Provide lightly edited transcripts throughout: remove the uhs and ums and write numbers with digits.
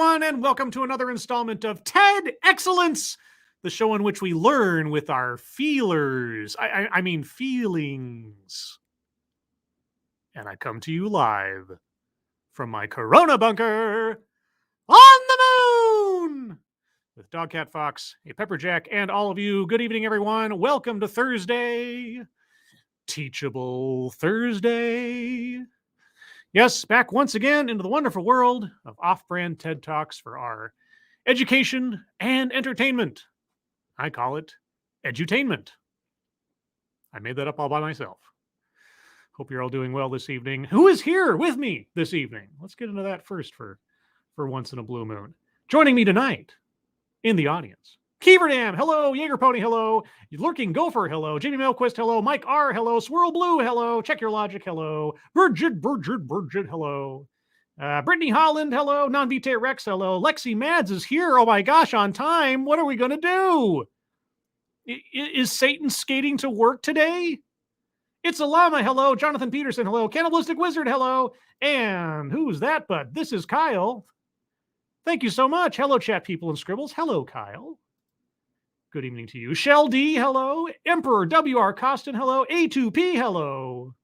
everyone, and welcome to another installment of TED Excellence, the show in which we learn with our feelers. I mean feelings. And I come to you live from my Corona bunker on the moon with Dogcat Fox, a Pepperjack, and all of you. Good evening, everyone. Welcome to Thursday. Teachable Thursday. Yes, back once again into the wonderful world of off-brand TED Talks for our education and entertainment. I call it edutainment. I made that up all by myself. Hope you're all doing well this evening. Who is here with me this evening? Let's get into that first for once in a blue moon. Joining me tonight in the audience, Keeverdam, hello. Jaeger Pony, hello. Lurking Gopher, hello. Jamie Melquist, hello. Mike R, hello. Swirl Blue, hello. Check Your Logic, hello. Bridget, hello. Brittany Holland, hello. Non-Vitae Rex, hello. Lexi Mads is here. Oh my gosh, on time. What are we going to do? Is Satan skating to work today? It's a llama, hello. Jonathan Peterson, hello. Cannibalistic Wizard, hello. And who's that but? This is Kyle. Thank you so much. Hello, chat people and scribbles. Hello, Kyle. Good evening to you. Shell D, hello. Emperor W.R. Costin, hello. A2P, hello.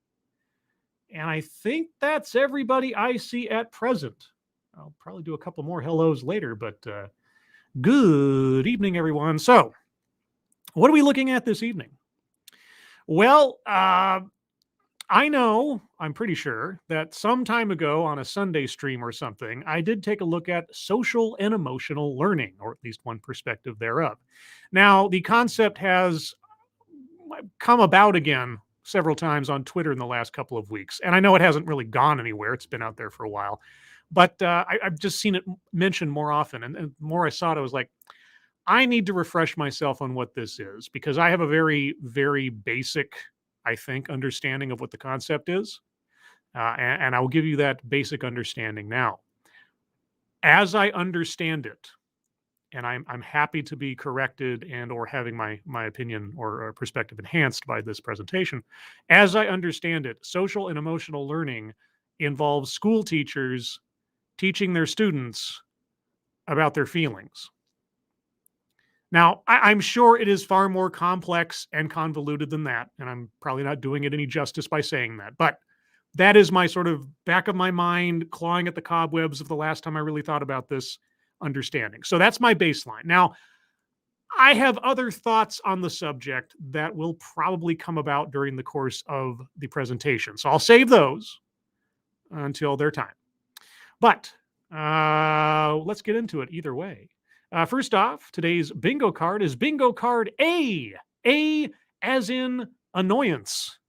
And I think that's everybody I see at present. I'll probably do a couple more hellos later, but good evening, everyone. So, what are we looking at this evening? Well, I know, I'm pretty sure, that some time ago on a Sunday stream or something, I did take a look at social and emotional learning, or at least one perspective thereof. Now, the concept has come about again several times on Twitter in the last couple of weeks, and I know it hasn't really gone anywhere. It's been out there for a while, but I've just seen it mentioned more often, and the more I saw it, I was like, I need to refresh myself on what this is, because I have a very, very basic, I think, understanding of what the concept is. And I will give you that basic understanding now. As I understand it, and I'm happy to be corrected and or having my opinion or perspective enhanced by this presentation. As I understand it, social and emotional learning involves school teachers teaching their students about their feelings. Now, I'm sure it is far more complex and convoluted than that, and I'm probably not doing it any justice by saying that, but that is my sort of back of my mind, clawing at the cobwebs of the last time I really thought about this understanding. So that's my baseline. Now, I have other thoughts on the subject that will probably come about during the course of the presentation, so I'll save those until their time. But let's get into it either way. First off, today's bingo card is bingo card A. A as in annoyance.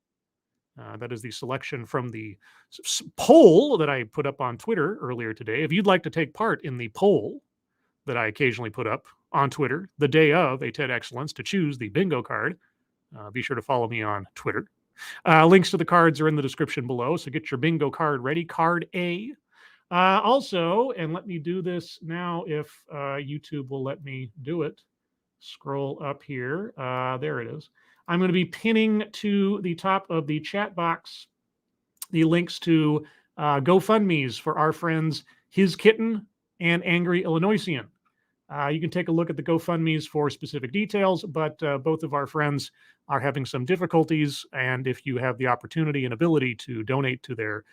That is the selection from the poll that I put up on Twitter earlier today. If you'd like to take part in the poll that I occasionally put up on Twitter the day of a TED Excellence to choose the bingo card, be sure to follow me on Twitter. Links to the cards are in the description below, so get your bingo card ready. Card A. Also, and let me do this now if YouTube will let me do it. Scroll up here. There it is. I'm going to be pinning to the top of the chat box the links to GoFundMes for our friends His Kitten and Angry Illinoisian. You can take a look at the GoFundMes for specific details, but both of our friends are having some difficulties, and if you have the opportunity and ability to donate to their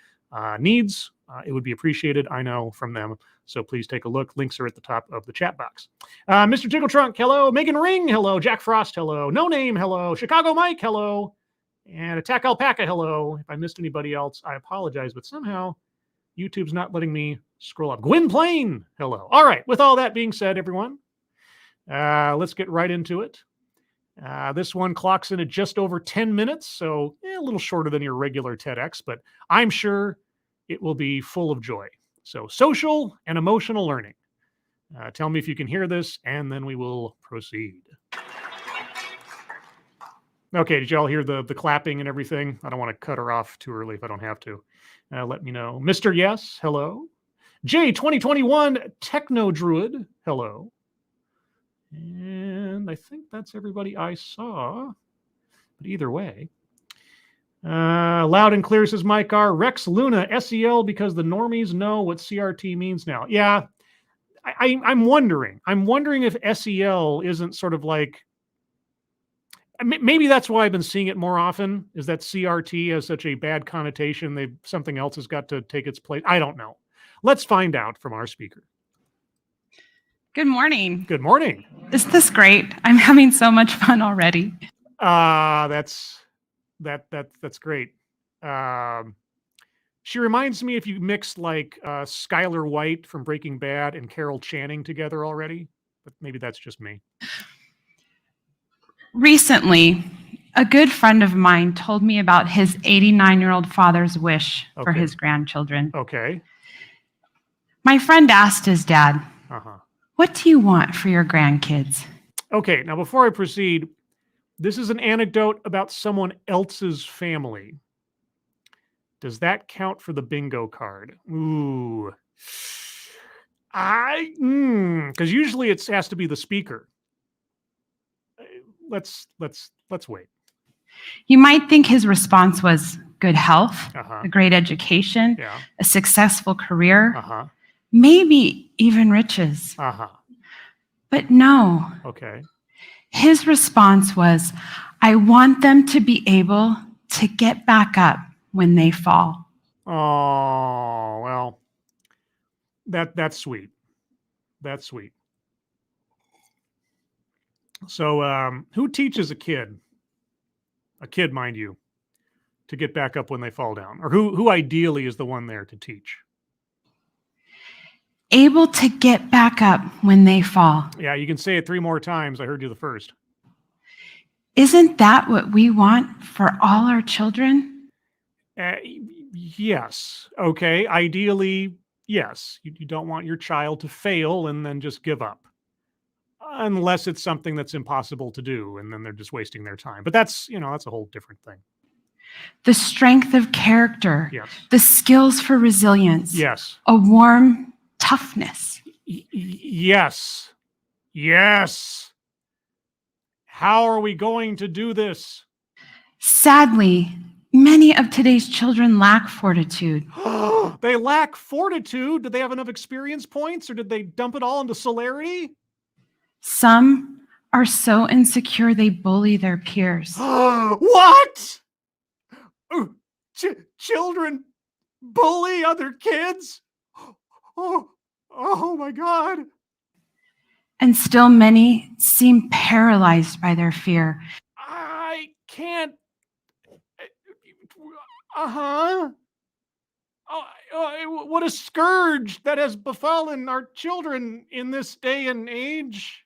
needs, it would be appreciated, I know, from them. So please take a look. Links are at the top of the chat box. Mr. Jiggle Trunk, hello. Megan Ring, hello. Jack Frost, hello. No Name, hello. Chicago Mike, hello. And Attack Alpaca, hello. If I missed anybody else, I apologize, but somehow YouTube's not letting me scroll up. Gwen Plain, hello. All right, with all that being said, everyone, let's get right into it. This one clocks in at just over 10 minutes, so a little shorter than your regular TEDx, but I'm sure it will be full of joy. So, social and emotional learning. Tell me if you can hear this, and then we will proceed. Okay, did you all hear the clapping and everything? I don't want to cut her off too early if I don't have to. Let me know. Mr. Yes, hello. J2021 Techno Druid, hello. And I think that's everybody I saw. But either way. Loud and clear, says Mike R. Rex Luna, SEL, because the normies know what CRT means now. Yeah, I'm wondering if SEL isn't sort of like, maybe that's why I've been seeing it more often, is that CRT has such a bad connotation. Something else has got to take its place. I don't know. Let's find out from our speaker. Good morning. Good morning. Is this great? I'm having so much fun already. That's great. She reminds me if you mixed like Skylar White from Breaking Bad and Carol Channing together already, but maybe that's just me. Recently, a good friend of mine told me about his 89-year-old father's wish for his grandchildren. Okay. My friend asked his dad, Uh-huh. "What do you want for your grandkids?" Okay, now before I proceed, this is an anecdote about someone else's family. Does that count for the bingo card? Ooh. Because usually it has to be the speaker. Let's wait. You might think his response was good health, a great education, a successful career, maybe even riches. But no. Okay. His response was, "I want them to be able to get back up when they fall." Oh, well, that's sweet. That's sweet. So, who teaches a kid, mind you, to get back up when they fall down? Or who ideally is the one there to teach? Able to get back up when they fall. Yeah, you can say it 3 more times. I heard you the first. Isn't that what we want for all our children? Yes. Okay. Ideally, yes. You don't want your child to fail and then just give up. Unless it's something that's impossible to do, and then they're just wasting their time. But that's a whole different thing. The strength of character. Yes. The skills for resilience. Yes. A warm toughness. Yes. Yes. How are we going to do this? Sadly, many of today's children lack fortitude. They lack fortitude? Did they have enough experience points, or did they dump it all into celerity? Some are so insecure they bully their peers. What? Children bully other kids? Oh my God. And still many seem paralyzed by their fear. I can't. What a scourge that has befallen our children in this day and age.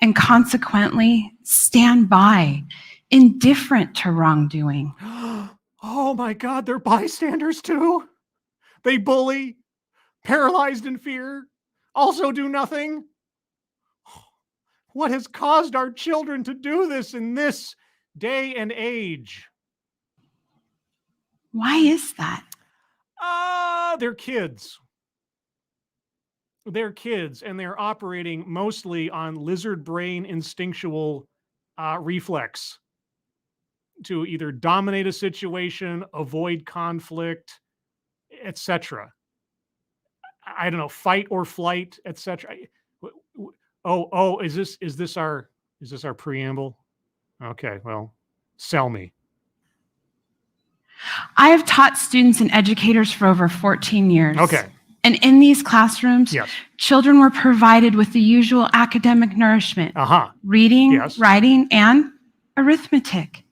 And consequently, stand by, indifferent to wrongdoing. Oh my God, they're bystanders too? They bully, paralyzed in fear, also do nothing? What has caused our children to do this in this day and age? Why is that? They're kids. They're kids, and they're operating mostly on lizard brain instinctual reflex to either dominate a situation, avoid conflict, etc. I don't know, fight or flight, etc. Oh, is this our preamble? Okay, well, sell me. I have taught students and educators for over 14 years. Okay. And in these classrooms, children were provided with the usual academic nourishment. Reading, writing, and arithmetic.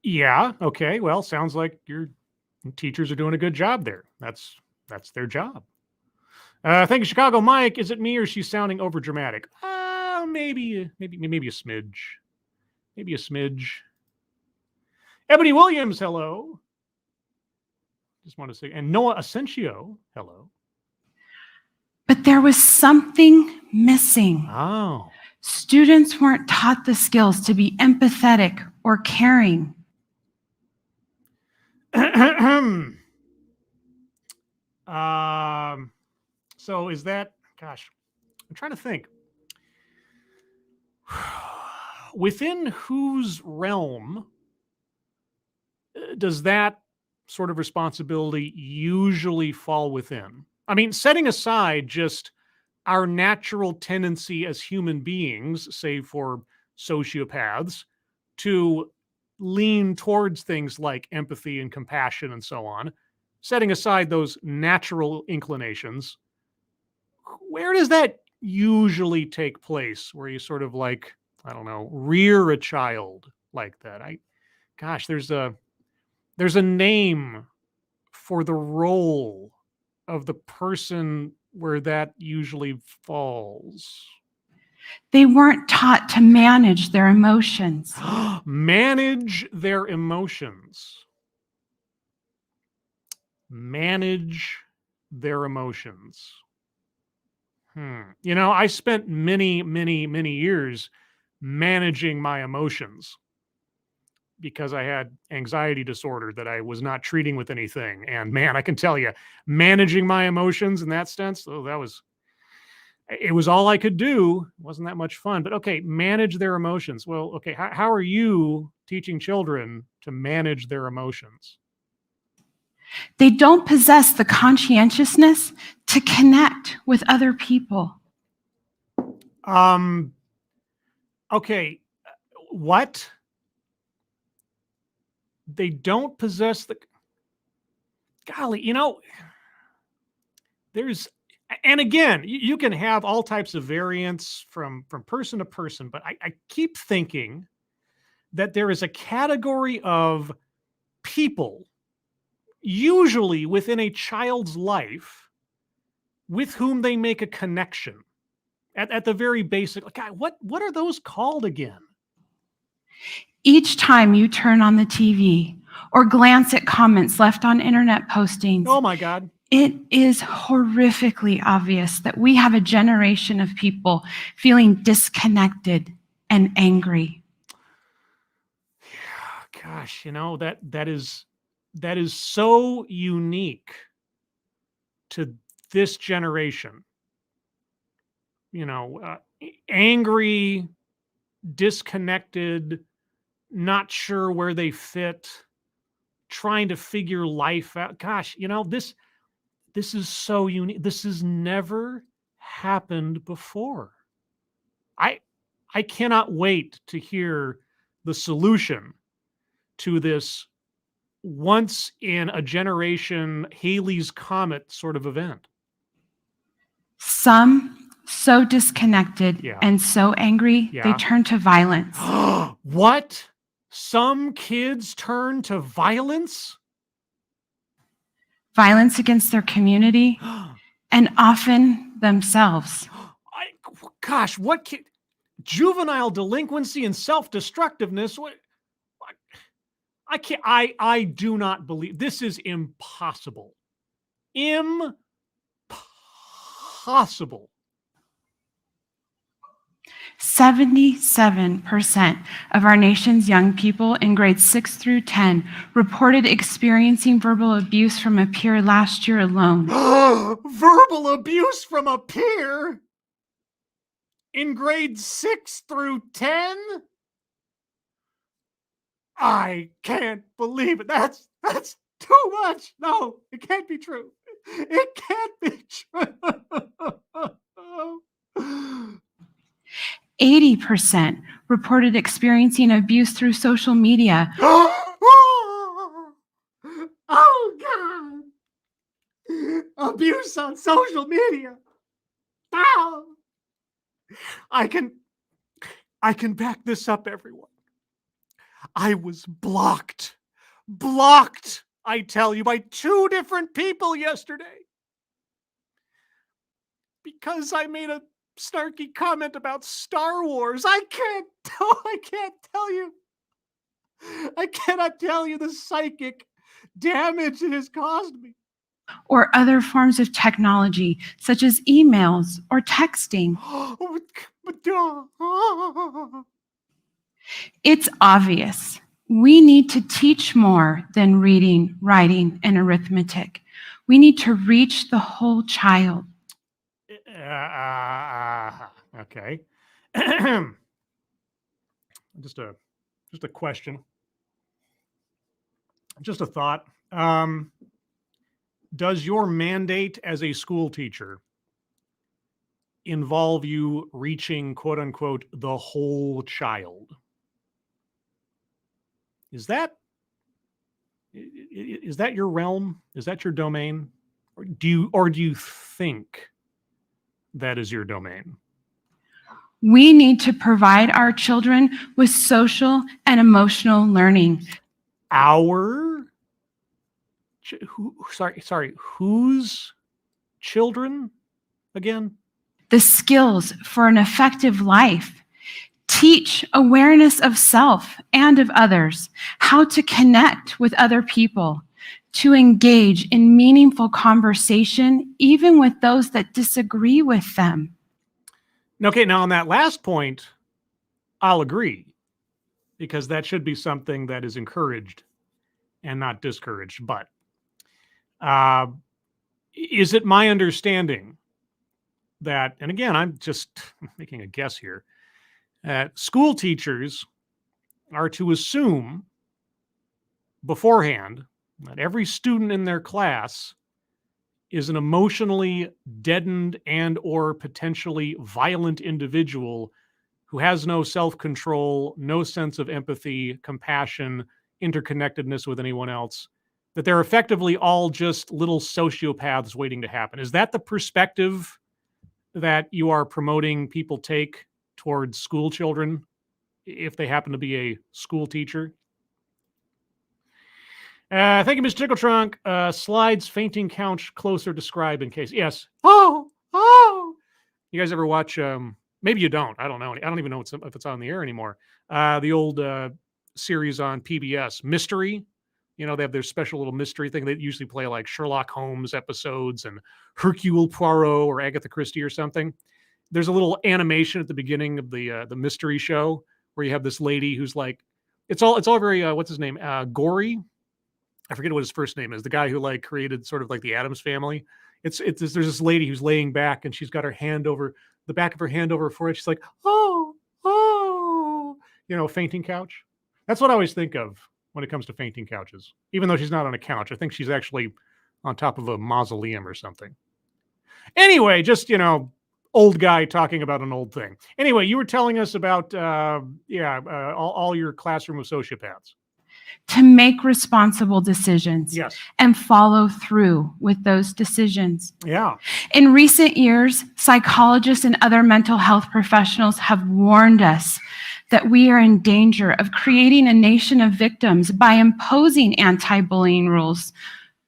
Yeah, okay. Well, sounds like your teachers are doing a good job there. That's their job. Thank you, Chicago Mike. Is it me or is she sounding over dramatic? Maybe a smidge. Maybe a smidge. Ebony Williams, hello. Just want to say, and Noah Asensio, hello. But there was something missing. Oh. Students weren't taught the skills to be empathetic or caring. So is that, gosh, I'm trying to think. Within whose realm does that sort of responsibility usually fall within? I mean, setting aside just our natural tendency as human beings, save for sociopaths, to lean towards things like empathy and compassion and so on, setting aside those natural inclinations, where does that usually take place? Where you sort of like, I don't know, rear a child like that? There's a name for the role of the person where that usually falls. They weren't taught to manage their emotions. Manage their emotions. Manage their emotions. You know, I spent many, many, many years managing my emotions because I had anxiety disorder that I was not treating with anything. And man, I can tell you, managing my emotions in that sense, it was all I could do. It wasn't that much fun, but okay, manage their emotions. Well, okay, how are you teaching children to manage their emotions? They don't possess the conscientiousness to connect with other people. Okay, what? They don't possess the... Golly, you know, and again, you can have all types of variants from person to person, but I keep thinking that there is a category of people, usually within a child's life, with whom they make a connection at the very basic. God, what are those called again? Each time you turn on the TV or glance at comments left on internet postings, oh my God, it is horrifically obvious that we have a generation of people feeling disconnected and angry. Gosh, you know, that is so unique to this generation. You know, angry, disconnected, not sure where they fit, trying to figure life out. Gosh, you know, this is so unique. This has never happened before. I cannot wait to hear the solution to this once in a generation Halley's Comet sort of event. Some so disconnected and so angry, they turn to violence. What? Some kids turn to violence? Violence against their community and often themselves. Gosh, what juvenile delinquency and self-destructiveness? What? I can't. I do not believe this is impossible. Impossible. 77% of our nation's young people in grades 6 through 10 reported experiencing verbal abuse from a peer last year alone. Verbal abuse from a peer in grades 6 through 10? I can't believe it. That's too much. No, it can't be true. It can't be true. 80% reported experiencing abuse through social media. Oh, God. Abuse on social media. Oh. I can back this up, everyone. I was blocked, I tell you, by 2 different people yesterday because I made a snarky comment about Star Wars. I can't tell you. I cannot tell you the psychic damage it has caused me. Or other forms of technology, such as emails or texting. It's obvious. We need to teach more than reading, writing, and arithmetic. We need to reach the whole child. Okay. Just a question. Just a thought. Does your mandate as a school teacher involve you reaching, quote unquote, the whole child. Is that your realm? Is that your domain? Or do you think that is your domain? We need to provide our children with social and emotional learning. Whose children again? The skills for an effective life. Teach awareness of self and of others, how to connect with other people, to engage in meaningful conversation, even with those that disagree with them. Okay, now on that last point, I'll agree, because that should be something that is encouraged and not discouraged. But is it my understanding that, and again, I'm just making a guess here, school teachers are to assume beforehand that every student in their class is an emotionally deadened and or potentially violent individual who has no self-control, no sense of empathy, compassion, interconnectedness with anyone else, that they're effectively all just little sociopaths waiting to happen. Is that the perspective that you are promoting people take towards school children if they happen to be a school teacher? Thank you, Mr. Tickletrunk. Slides, fainting couch, closer describe in case. Yes. Oh. You guys ever watch, maybe you don't. I don't know. I don't even know if it's on the air anymore. The old series on PBS, Mystery. They have their special little mystery thing. They usually play like Sherlock Holmes episodes and Hercule Poirot or Agatha Christie or something. There's a little animation at the beginning of the mystery show where you have this lady who's like, it's all very, what's his name? Gory. I forget what his first name is. The guy who like created sort of like the Addams Family. There's this lady who's laying back and she's got her hand over the back of her hand over her forehead. She's like, oh, fainting couch. That's what I always think of when it comes to fainting couches. Even though she's not on a couch, I think she's actually on top of a mausoleum or something. Anyway, just, old guy talking about an old thing. Anyway, you were telling us about, all your classroom of sociopaths. To make responsible decisions. Yes. And follow through with those decisions. Yeah. In recent years, psychologists and other mental health professionals have warned us that we are in danger of creating a nation of victims by imposing anti-bullying rules.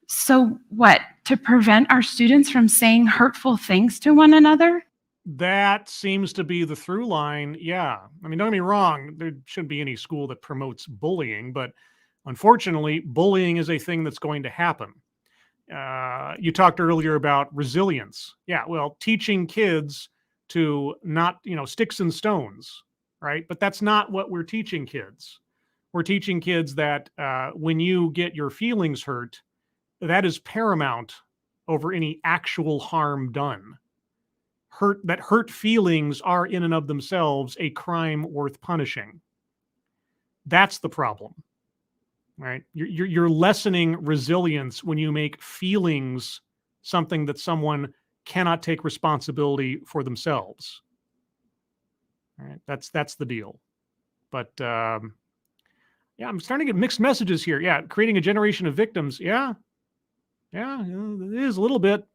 So what? To prevent our students from saying hurtful things to one another? That seems to be the through line. Yeah. I mean, don't get me wrong. There shouldn't be any school that promotes bullying, but unfortunately, bullying is a thing that's going to happen. You talked earlier about resilience. Yeah, well, teaching kids to not, sticks and stones, right? But that's not what we're teaching kids. We're teaching kids that when you get your feelings hurt, that is paramount over any actual harm done. Hurt feelings are in and of themselves a crime worth punishing. That's the problem. Right? You're lessening resilience when you make feelings something that someone cannot take responsibility for themselves. All right? That's the deal. But I'm starting to get mixed messages here. Yeah, creating a generation of victims. Yeah, it is a little bit.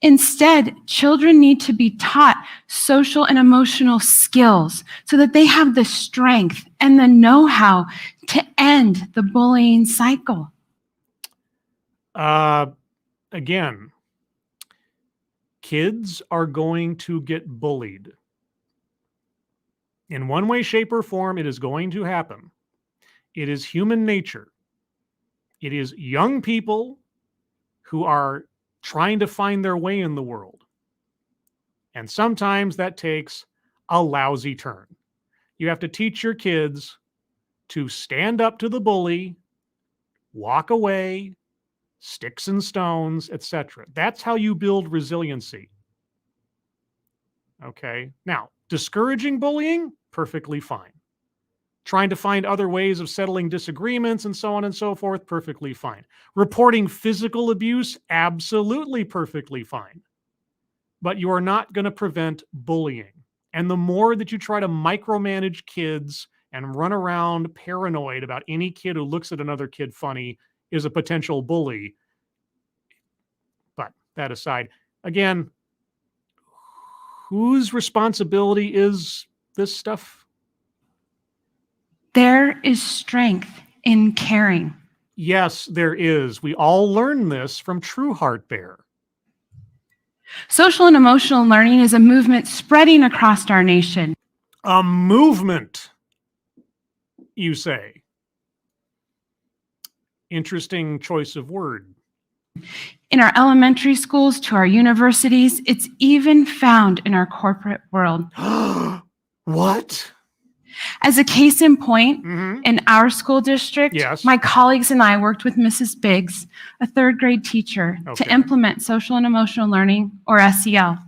Instead, children need to be taught social and emotional skills so that they have the strength and the know-how to end the bullying cycle. Again, kids are going to get bullied. In one way, shape, or form, it is going to happen. It is human nature. It is young people who are trying to find their way in the world. And sometimes that takes a lousy turn. You have to teach your kids to stand up to the bully, walk away, sticks and stones, etc. That's how you build resiliency. Okay. Now, discouraging bullying, perfectly fine. Trying to find other ways of settling disagreements and so on and so forth, perfectly fine. Reporting physical abuse, absolutely perfectly fine. but you are not going to prevent bullying. And the more that you try to micromanage kids and run around paranoid about any kid who looks at another kid funny is a potential bully. But that aside, again, whose responsibility is this stuff? There is strength in caring. Yes, there is. We all learn this from True Heart Bear. Social and emotional learning is a movement spreading across our nation. A movement, you say? Interesting choice of word. In our elementary schools to our universities, it's even found in our corporate world. What? As a case in point, in our school district, yes, my colleagues and I worked with Mrs. Biggs, a third grade teacher, to implement social and emotional learning, or SEL.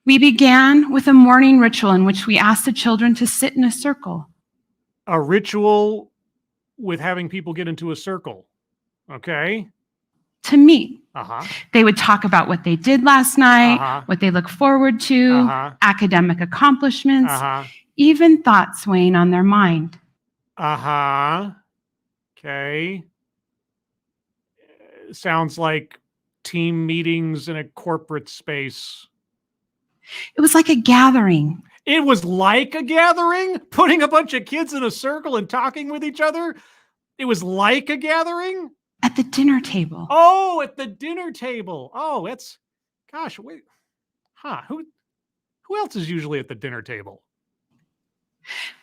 We began with a morning ritual in which we asked the children to sit in a circle. A ritual with having people get into a circle, okay? To meet. They would talk about what they did last night, what they look forward to, academic accomplishments, even thoughts weighing on their mind. Okay. Sounds like team meetings in a corporate space. It was like a gathering. It was like a gathering? Putting a bunch of kids in a circle and talking with each other? It was like a gathering? At the dinner table. Oh, at the dinner table. Oh, it's, gosh, wait. Who else is usually at the dinner table?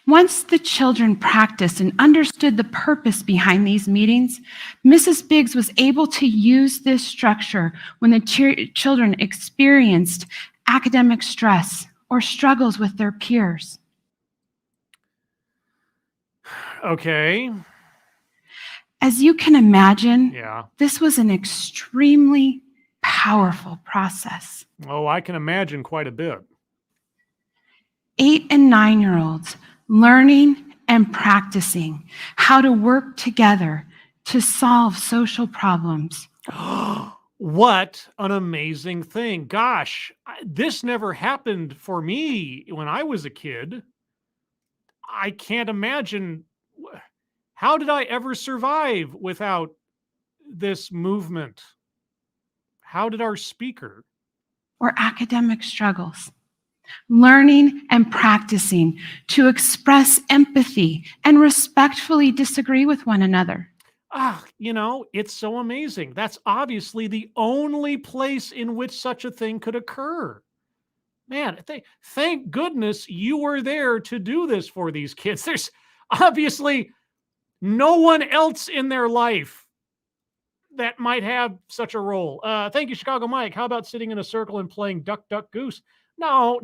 Once the children practiced and understood the purpose behind these meetings, Mrs. Biggs was able to use this structure when the children experienced academic stress or struggles with their peers. Okay. As you can imagine, this was an extremely powerful process. Oh, I can imagine quite a bit. 8 and 9-year-olds learning and practicing how to work together to solve social problems. What an amazing thing. Gosh, this never happened for me when I was a kid. I can't imagine. How did I ever survive without this movement? How did our speaker? Or academic struggles. Learning and practicing to express empathy and respectfully disagree with one another. It's so amazing. That's obviously the only place in which such a thing could occur. Man, thank goodness you were there to do this for these kids. There's obviously no one else in their life that might have such a role. Thank you, Chicago Mike. How about sitting in a circle and playing Duck, Duck, Goose? No.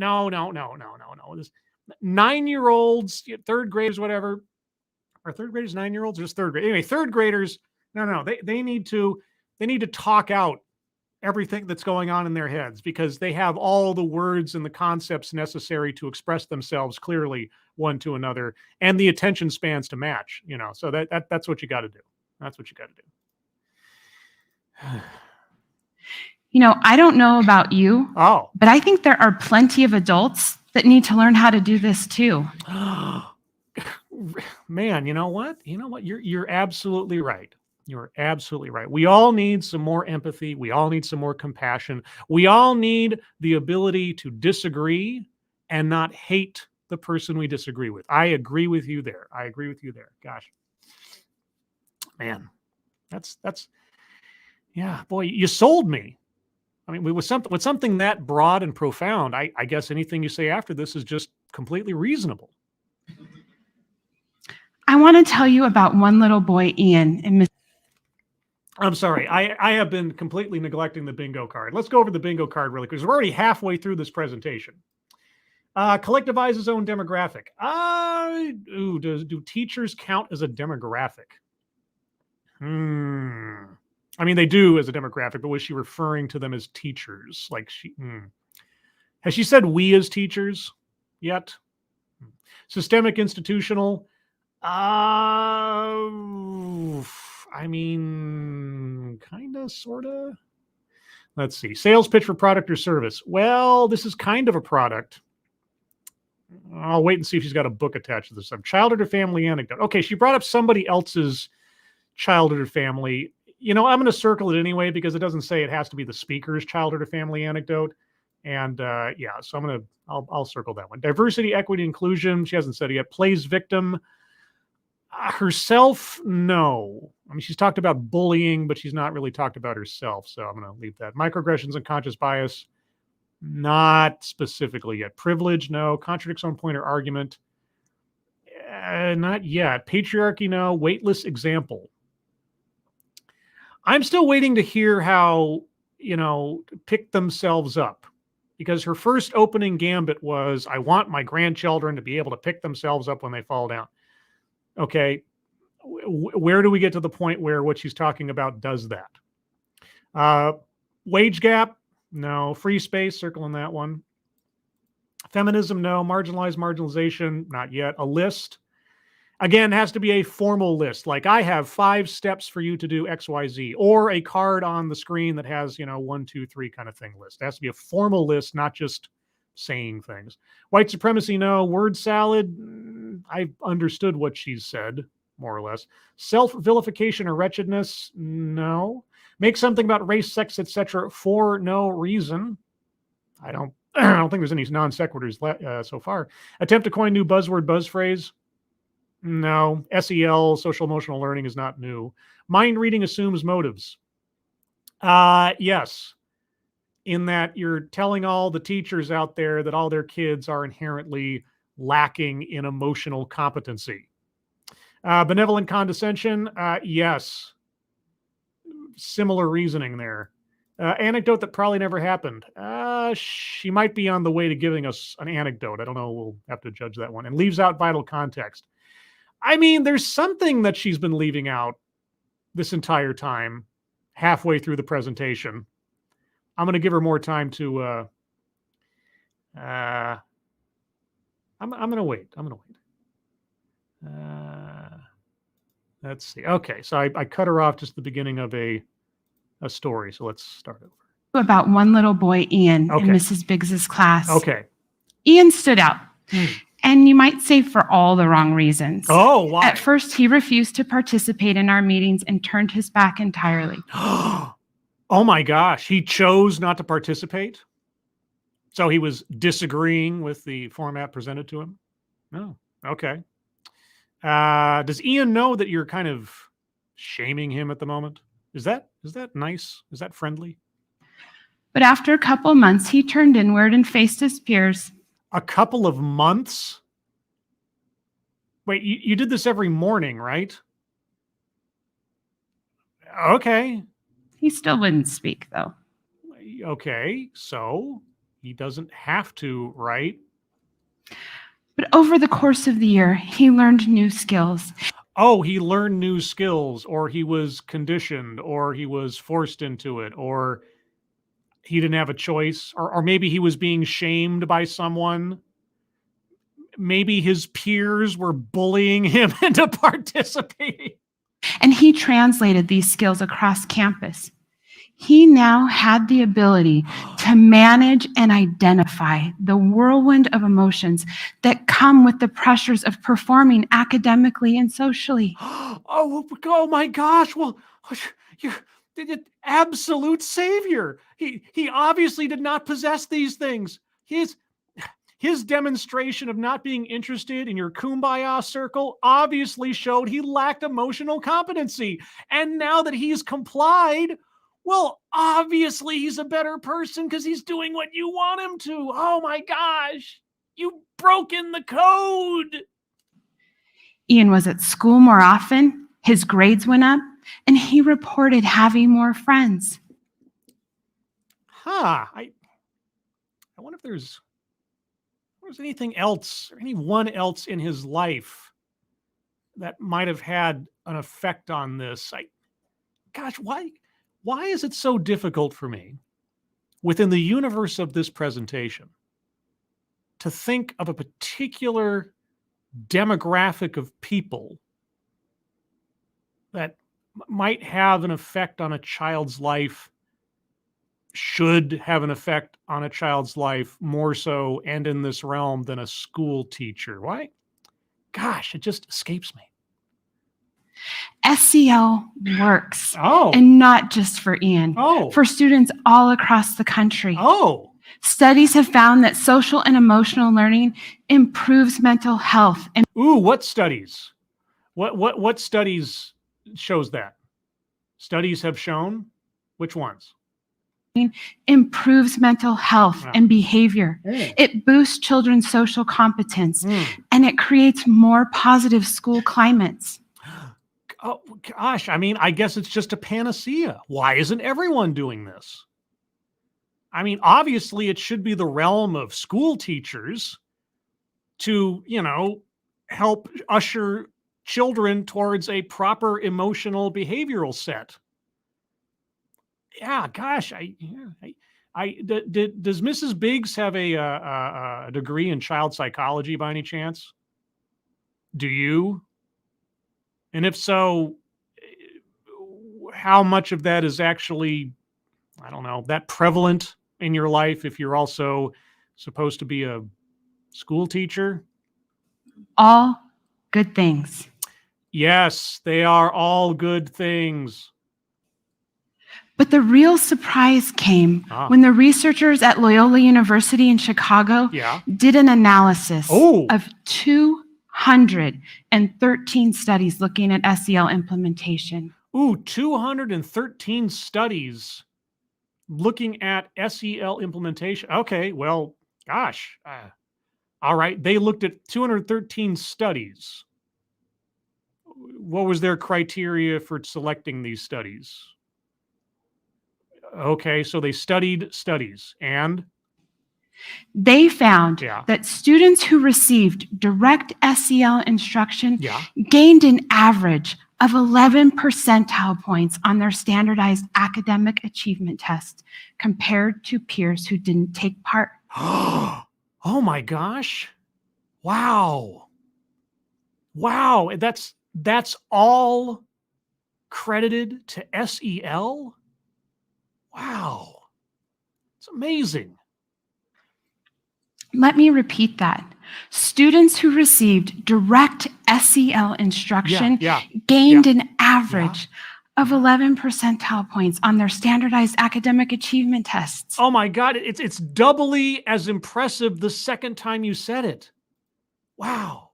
This 9-year-olds, third graders, whatever. Are third graders 9-year-olds or just third grade? Anyway, third graders, no. They need to talk out everything that's going on in their heads because they have all the words and the concepts necessary to express themselves clearly one to another and the attention spans to match, So that's what you got to do. That's what you got to do. I don't know about you, but I think there are plenty of adults that need to learn how to do this too. Man, you know what? You're absolutely right. You're absolutely right. We all need some more empathy. We all need some more compassion. We all need the ability to disagree and not hate the person we disagree with. I agree with you there. Gosh, man, that's yeah, boy, you sold me. I mean, with something that broad and profound, I guess anything you say after this is just completely reasonable. I want to tell you about one little boy, Ian. I'm sorry. I have been completely neglecting the bingo card. Let's go over the bingo card really quick because we're already halfway through this presentation. Collectivize his own demographic. Do teachers count as a demographic? I mean, they do as a demographic, but was she referring to them as teachers? Has she said we as teachers yet? Systemic, institutional. I mean, kind of, sort of. Let's see. Sales pitch for product or service. Well, this is kind of a product. I'll wait and see if she's got a book attached to this. Childhood or family anecdote. Okay, she brought up somebody else's childhood or family. I'm going to circle it anyway because it doesn't say it has to be the speaker's childhood or family anecdote. And so I'll circle that one. Diversity, equity, inclusion. She hasn't said it yet. Plays victim. Herself, no. I mean, she's talked about bullying, but she's not really talked about herself. So I'm going to leave that. Microaggressions and conscious bias. Not specifically yet. Privilege, no. Contradicts own point or argument. Not yet. Patriarchy, no. Weightless example. I'm still waiting to hear how, pick themselves up. Because her first opening gambit was, I want my grandchildren to be able to pick themselves up when they fall down. Okay, where do we get to the point where what she's talking about does that? Wage gap, no. Free space, circling that one. Feminism, no. Marginalization, not yet. A list, again, has to be a formal list. Like, I have 5 steps for you to do X, Y, Z, or a card on the screen that has, 1, 2, 3 kind of thing list. It has to be a formal list, not just saying things. White supremacy, no. Word salad, I've understood what she's said, more or less. Self-vilification or wretchedness, no. Make something about race, sex, etc. for no reason. I don't think there's any non sequiturs so far. Attempt to coin new buzzword, buzz phrase. No. SEL, social emotional learning, is not new. Mind reading assumes motives. Yes. In that you're telling all the teachers out there that all their kids are inherently lacking in emotional competency. Benevolent condescension, yes. Similar reasoning there. Anecdote that probably never happened. She might be on the way to giving us an anecdote. I don't know. We'll have to judge that one. And leaves out vital context. I mean, there's something that she's been leaving out this entire time, halfway through the presentation. I'm going to give her more time to, I'm going to wait. Let's see. Okay. So I cut her off just at the beginning of a story. So let's start over. About one little boy, Ian, in Mrs. Biggs's class. Okay. Ian stood out. And you might say for all the wrong reasons. Oh, why? At first, he refused to participate in our meetings and turned his back entirely. Oh my gosh, he chose not to participate? So he was disagreeing with the format presented to him? No. Okay. Does Ian know that you're kind of shaming him at the moment? Is that nice? Is that friendly? But after a couple of months, he turned inward and faced his peers. A couple of months? Wait, you did this every morning, right? Okay. He still wouldn't speak, though. Okay, so he doesn't have to, right? But over the course of the year, he learned new skills. Oh, he learned new skills, or he was conditioned, or he was forced into it, or he didn't have a choice, or maybe he was being shamed by someone. Maybe his peers were bullying him into participating. And he translated these skills across campus. He now had the ability to manage and identify the whirlwind of emotions that come with the pressures of performing academically and socially. Oh my gosh. Well, you're the absolute savior. He obviously did not possess these things. His demonstration of not being interested in your kumbaya circle obviously showed he lacked emotional competency. And now that he's complied, well, obviously he's a better person because he's doing what you want him to. Oh my gosh, you've broken the code. Ian was at school more often, his grades went up, and he reported having more friends. I wonder if there's anything else or anyone else in his life that might have had an effect on this. Why is it so difficult for me within the universe of this presentation to think of a particular demographic of people that might have an effect on a child's life should have an effect on a child's life more so and in this realm than a school teacher? Why? Gosh, it just escapes me. SEL works. Oh. And not just for Ian. Oh. For students all across the country. Oh. Studies have found that social and emotional learning improves mental health. And ooh, what studies? What studies shows that? Studies have shown? Which ones? Improves mental health and behavior. It boosts children's social competence, and it creates more positive school climates. Oh, gosh, I mean, I guess it's just a panacea. Why isn't everyone doing this? I mean, obviously, it should be the realm of school teachers to, help usher children towards a proper emotional behavioral set. Yeah, gosh, does Mrs. Biggs have a degree in child psychology by any chance? Do you? And if so, how much of that is actually, I don't know, that prevalent in your life if you're also supposed to be a school teacher? All good things. Yes, they are all good things. But the real surprise came when the researchers at Loyola University in Chicago did an analysis of 213 studies looking at SEL implementation. Ooh, 213 studies looking at SEL implementation. Okay, well, gosh. All right, they looked at 213 studies. What was their criteria for selecting these studies? Okay, so they studied studies, and? They found that students who received direct SEL instruction gained an average of 11 percentile points on their standardized academic achievement test compared to peers who didn't take part. Oh my gosh. Wow. Wow, that's all credited to SEL? Wow. It's amazing. Let me repeat that. Students who received direct SEL instruction gained an average of 11 percentile points on their standardized academic achievement tests. Oh my God, it's doubly as impressive the second time you said it. Wow.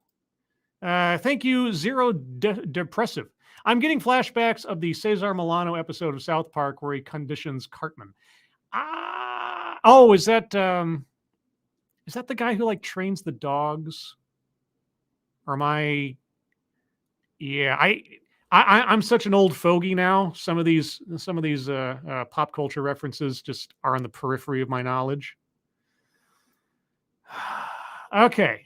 Thank you, Zero Depressive. I'm getting flashbacks of the Cesar Milano episode of South Park where he conditions Cartman. Is that the guy who like trains the dogs? Or am I? Yeah, I'm such an old fogey now. Some of these pop culture references just are on the periphery of my knowledge. Okay.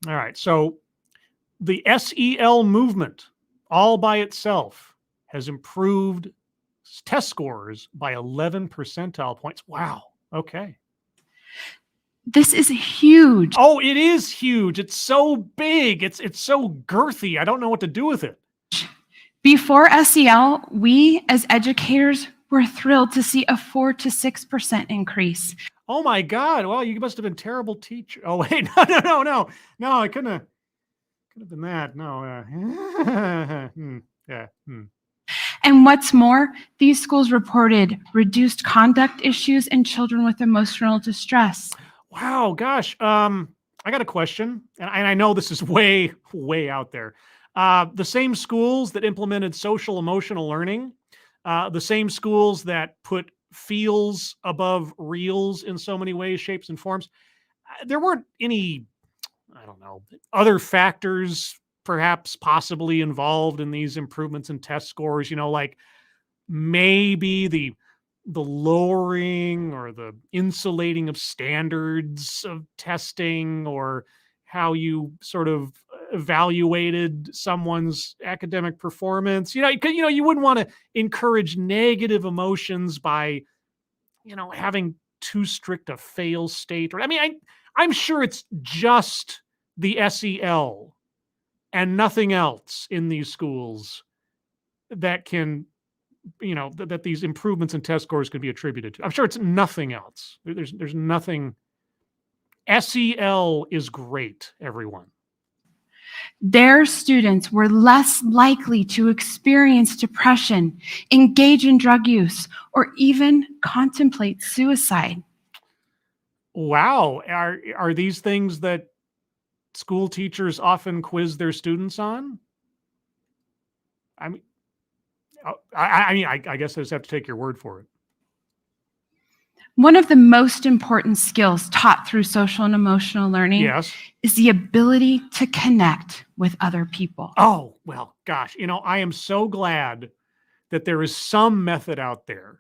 All right. So the SEL movement all by itself has improved test scores by 11 percentile points. Wow. Okay. This is huge. Oh, it is huge. It's so big. It's so girthy. I don't know what to do with it. Before SEL, we as educators were thrilled to see a 4 to 6% increase. Oh my God. Well, you must have been terrible teacher. Oh, wait. No. No, I couldn't have been that. No. And what's more, these schools reported reduced conduct issues in children with emotional distress. Wow, gosh. I got a question, and I know this is way, way out there. The same schools that implemented social emotional learning, the same schools that put feels above reals in so many ways, shapes, and forms, there weren't any, I don't know, other factors perhaps possibly involved in these improvements in test scores, like maybe the lowering or the insulating of standards of testing, or how you sort of evaluated someone's academic performance. You wouldn't want to encourage negative emotions by, having too strict a fail state. Or I'm sure it's just the SEL and nothing else in these schools that can that these improvements in test scores could be attributed to. I'm sure it's nothing else. There's nothing. SEL is great, everyone. Their students were less likely to experience depression, engage in drug use, or even contemplate suicide. Wow. Are these things that school teachers often quiz their students on? I mean, I guess I just have to take your word for it. One of the most important skills taught through social and emotional learning is the ability to connect with other people. Oh, well, gosh, I am so glad that there is some method out there,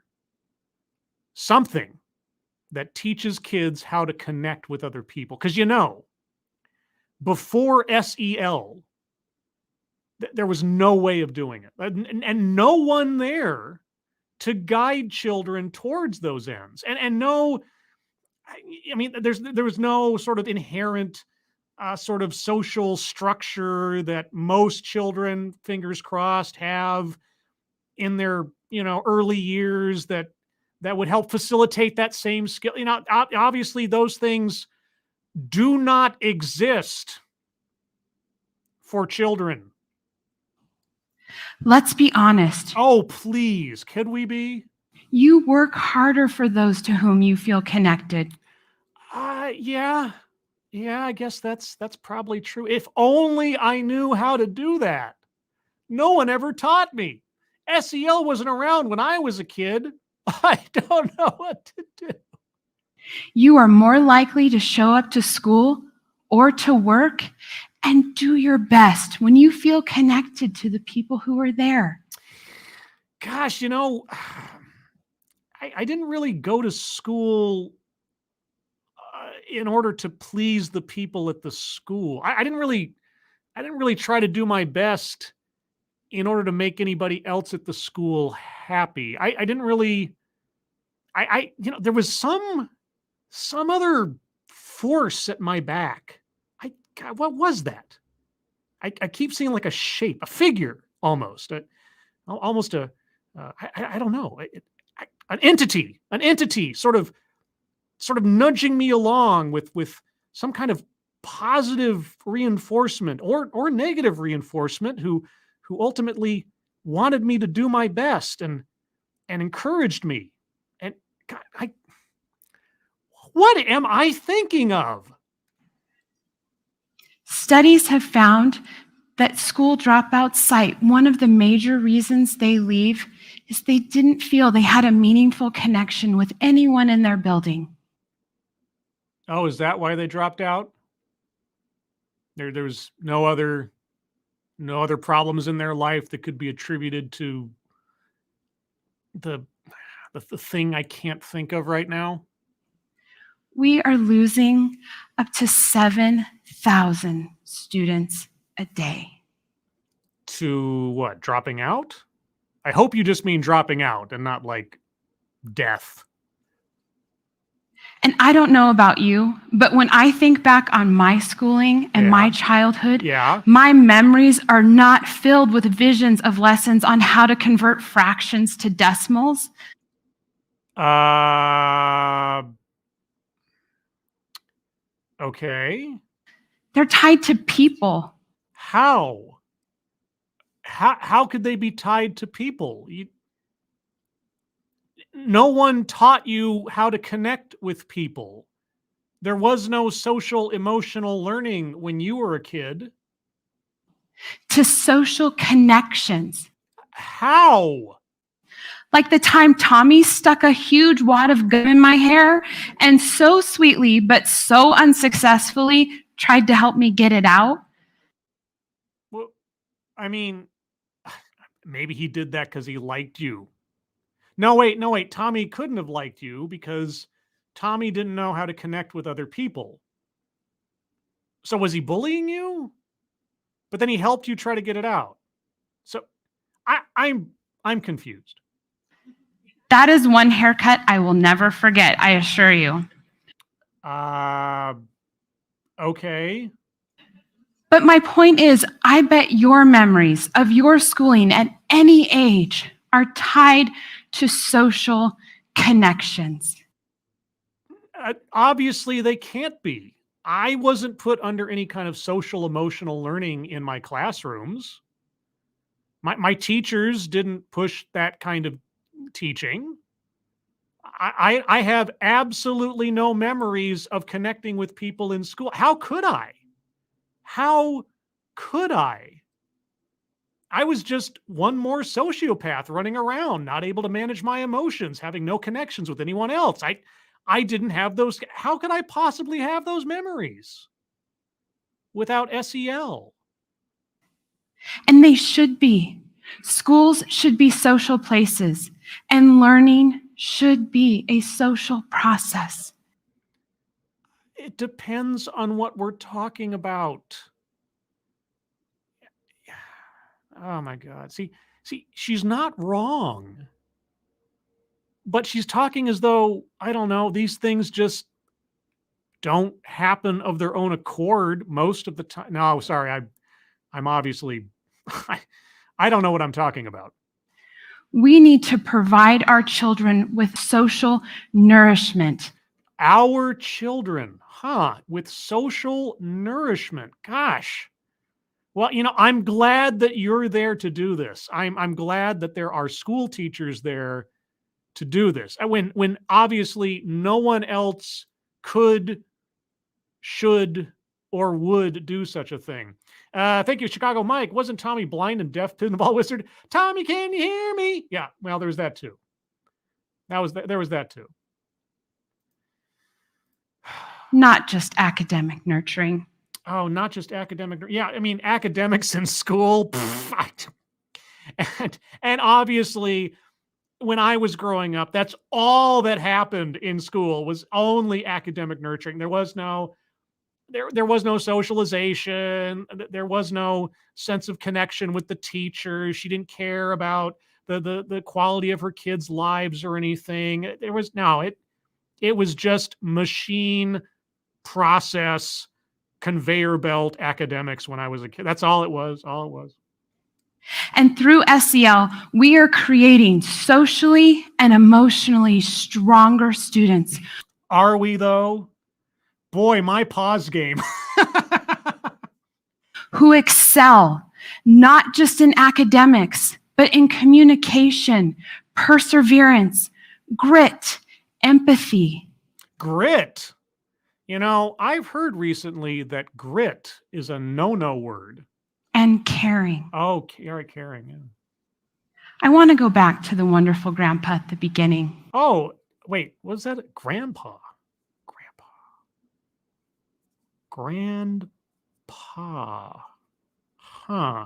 something that teaches kids how to connect with other people. Because, before SEL, there was no way of doing it. And no one there to guide children towards those ends. And no, there was no sort of inherent sort of social structure that most children, fingers crossed, have in their, early years that would help facilitate that same skill. Obviously those things do not exist for children. Let's be honest. Oh, please. Could we be? You work harder for those to whom you feel connected. Yeah, I guess that's probably true. If only I knew how to do that. No one ever taught me. SEL wasn't around when I was a kid. I don't know what to do. You are more likely to show up to school or to work and do your best when you feel connected to the people who are there. Gosh, I didn't really go to school in order to please the people at the school. I didn't really try to do my best in order to make anybody else at the school happy. I didn't really. There was some other force at my back. God, what was that? I keep seeing like a shape, a figure, almost, I don't know, an entity, sort of nudging me along with some kind of positive reinforcement or negative reinforcement, who ultimately wanted me to do my best and encouraged me. And God, what am I thinking of? Studies have found that school dropouts cite one of the major reasons they leave is they didn't feel they had a meaningful connection with anyone in their building. Oh, is that why they dropped out? There's no other problems in their life that could be attributed to the thing I can't think of right now? We are losing up to 7,000 students a day. To what? Dropping out? I hope you just mean dropping out and not like death. And I don't know about you, but when I think back on my schooling and my childhood, my memories are not filled with visions of lessons on how to convert fractions to decimals. Okay. They're tied to people. How? How could they be tied to people? No one taught you how to connect with people. There was no social emotional learning when you were a kid. To social connections. How? Like the time Tommy stuck a huge wad of gum in my hair and so sweetly but so unsuccessfully tried to help me get it out. Well, I mean, maybe he did that because he liked you. No, wait. Tommy couldn't have liked you because Tommy didn't know how to connect with other people. So was he bullying you? But then he helped you try to get it out. So I'm confused. That is one haircut I will never forget, I assure you. Okay. But my point is, I bet your memories of your schooling at any age are tied to social connections. Obviously, they can't be. I wasn't put under any kind of social emotional learning in my classrooms. My teachers didn't push that kind of teaching. I have absolutely no memories of connecting with people in school. How could I? How could I? I was just one more sociopath running around, not able to manage my emotions, having no connections with anyone else. I didn't have those. How could I possibly have those memories without SEL? And they should be. Schools should be social places, and learning should be a social process. It depends on what we're talking about. Oh my God. See, she's not wrong. But she's talking as though, I don't know, these things just don't happen of their own accord most of the time. No, sorry, I'm obviously I don't know what I'm talking about. We need to provide our children with social nourishment. Our children, with social nourishment. Gosh. Well, I'm glad that you're there to do this. I'm glad that there are school teachers there to do this. When obviously no one else could, should, or would do such a thing. Thank you, Chicago Mike. Wasn't Tommy blind and deaf, pinball wizard? Tommy, can you hear me? Yeah, well, there's that too. There was that too. Not just academic nurturing. Oh, not just academic. Yeah, I mean, academics in school. And obviously, when I was growing up, that's all that happened in school was only academic nurturing. There was no socialization. There was no sense of connection with the teachers. She didn't care about the quality of her kids' lives or anything. It was just machine process conveyor belt academics when I was a kid. That's all it was. All it was. And through SEL, we are creating socially and emotionally stronger students. Are we, though? Boy, my pause game. Who excel, not just in academics, but in communication, perseverance, grit, empathy. Grit. I've heard recently that grit is a no-no word. And caring. Oh, caring, yeah. I want to go back to the wonderful grandpa at the beginning. Oh, wait, was that grandpa? Grandpa. Huh.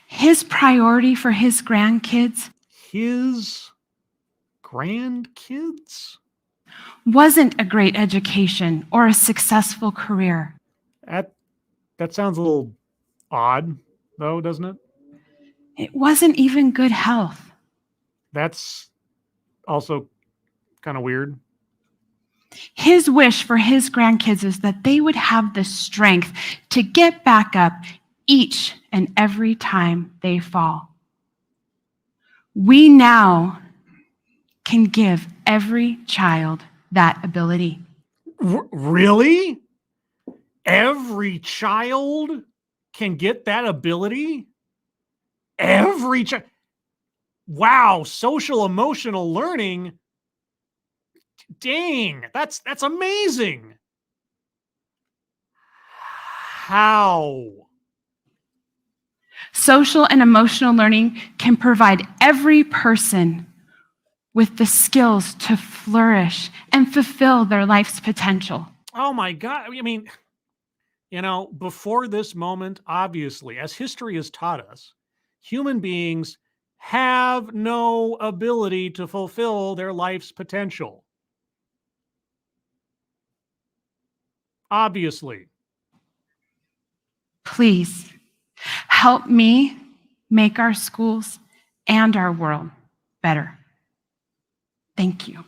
His priority for his grandkids. His grandkids? Wasn't a great education or a successful career. That sounds a little odd, though, doesn't it? It wasn't even good health. That's also kind of weird. His wish for his grandkids is that they would have the strength to get back up each and every time they fall. We now can give every child that ability. Really? Every child can get that ability? Every child? Wow, social emotional learning. Dang, that's amazing. How? Social and emotional learning can provide every person with the skills to flourish and fulfill their life's potential. Oh my God. I mean, before this moment, obviously, as history has taught us, human beings have no ability to fulfill their life's potential. Obviously. Please help me make our schools and our world better. Thank you.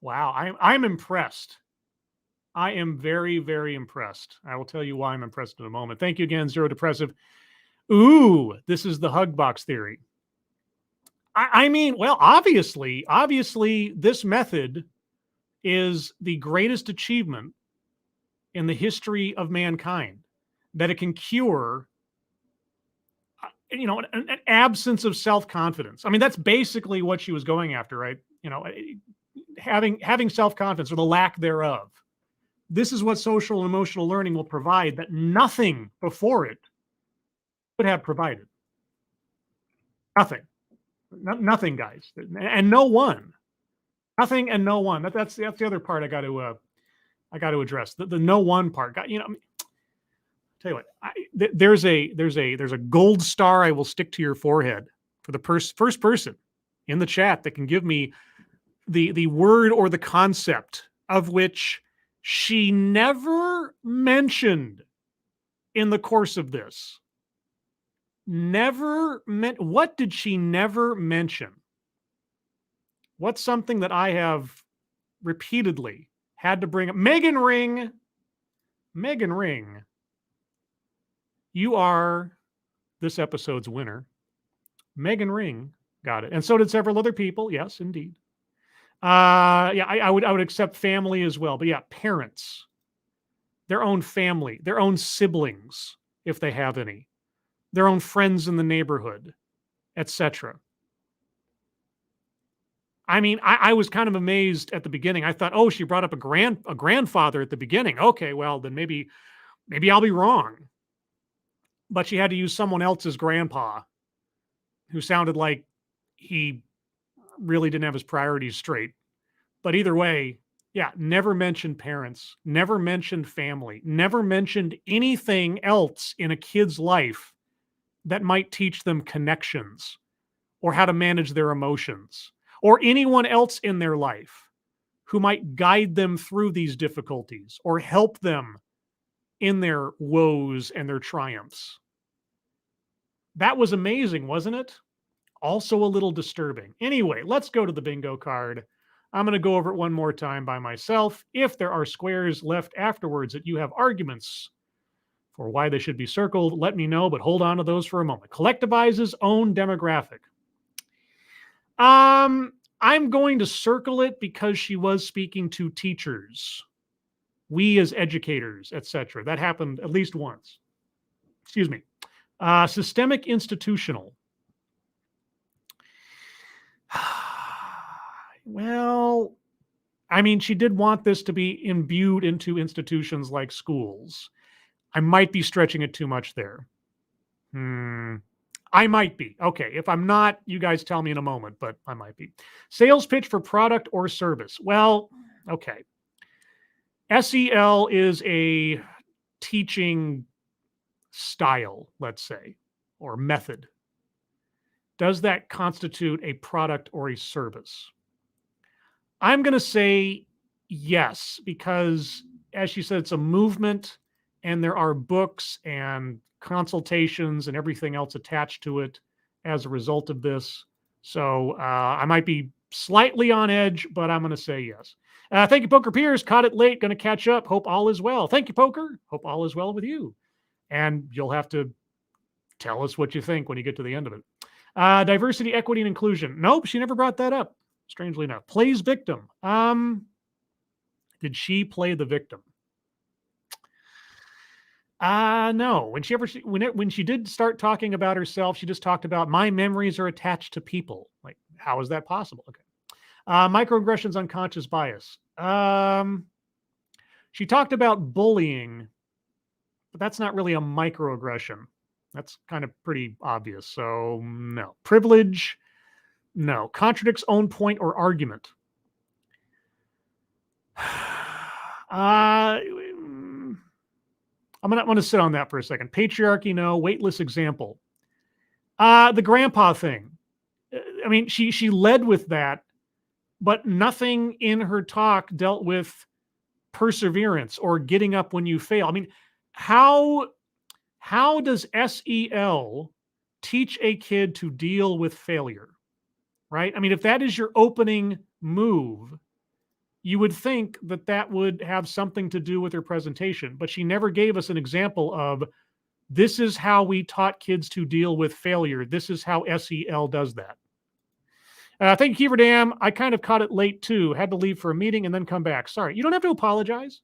Wow, I'm impressed. I am very, very impressed. I will tell you why I'm impressed in a moment. Thank you again, Zero Depressive. Ooh, this is the hug box theory. I mean, well, obviously, this method is the greatest achievement in the history of mankind, that it can cure, an absence of self-confidence. I mean, that's basically what she was going after, right? Having self-confidence or the lack thereof. This is what social and emotional learning will provide that nothing before it would have provided. Nothing. Nothing, guys. And no one. Nothing and no one. That's the other part I got to address. The no one part. Tell you what, there's a gold star I will stick to your forehead for the first person in the chat that can give me the word or the concept of which she never mentioned in the course of this. What did she never mention? What's something that I have repeatedly had to bring up? Megan Ring, you are this episode's winner. Megan Ring got it. And so did several other people. Yes, indeed. I would accept family as well. But yeah, parents, their own family, their own siblings, if they have any, their own friends in the neighborhood, etc. I mean, I was kind of amazed at the beginning. I thought, oh, she brought up a grandfather at the beginning. Okay, well, then maybe I'll be wrong. But she had to use someone else's grandpa who sounded like he really didn't have his priorities straight. But either way, yeah, never mentioned parents, never mentioned family, never mentioned anything else in a kid's life that might teach them connections or how to manage their emotions, or anyone else in their life who might guide them through these difficulties or help them in their woes and their triumphs. That was amazing, wasn't it? Also a little disturbing. Anyway, let's go to the bingo card. I'm going to go over it one more time by myself. If there are squares left afterwards that you have arguments for why they should be circled, let me know, but hold on to those for a moment. Collectivizes own demographic. I'm going to circle it because she was speaking to teachers, we as educators, etc. That happened at least once. Excuse me. Systemic institutional. Well, I mean, she did want this to be imbued into institutions like schools. I might be stretching it too much there. I might be. Okay, if I'm not, you guys tell me in a moment, but I might be. Sales pitch for product or service. Well, okay. SEL is a teaching style, let's say, or method. Does that constitute a product or a service? I'm going to say yes, because as she said, it's a movement and there are books and consultations and everything else attached to it as a result of this. So I might be slightly on edge, but I'm going to say yes. Thank you, Poker Piers. Caught it late. Going to catch up. Hope all is well. Thank you, Poker. Hope all is well with you. And you'll have to tell us what you think when you get to the end of it. Diversity, equity, and inclusion. Nope, she never brought that up. Strangely enough. Plays victim. Did she play the victim? No. When she did start talking about herself, she just talked about my memories are attached to people. Like, how is that possible? Okay. Microaggressions, unconscious bias. She talked about bullying, but that's not really a microaggression. That's kind of pretty obvious. So no. Privilege. No. Contradicts own point or argument. I'm gonna sit on that for a second. Patriarchy, no. Weightless example. The grandpa thing. I mean, she led with that, but nothing in her talk dealt with perseverance or getting up when you fail. I mean, how does SEL teach a kid to deal with failure? Right? I mean, if that is your opening move, you would think that that would have something to do with her presentation, but she never gave us an example of this is how we taught kids to deal with failure. This is how SEL does that. Thank you, Kiefer Dam. I kind of caught it late too. Had to leave for a meeting and then come back. Sorry, you don't have to apologize.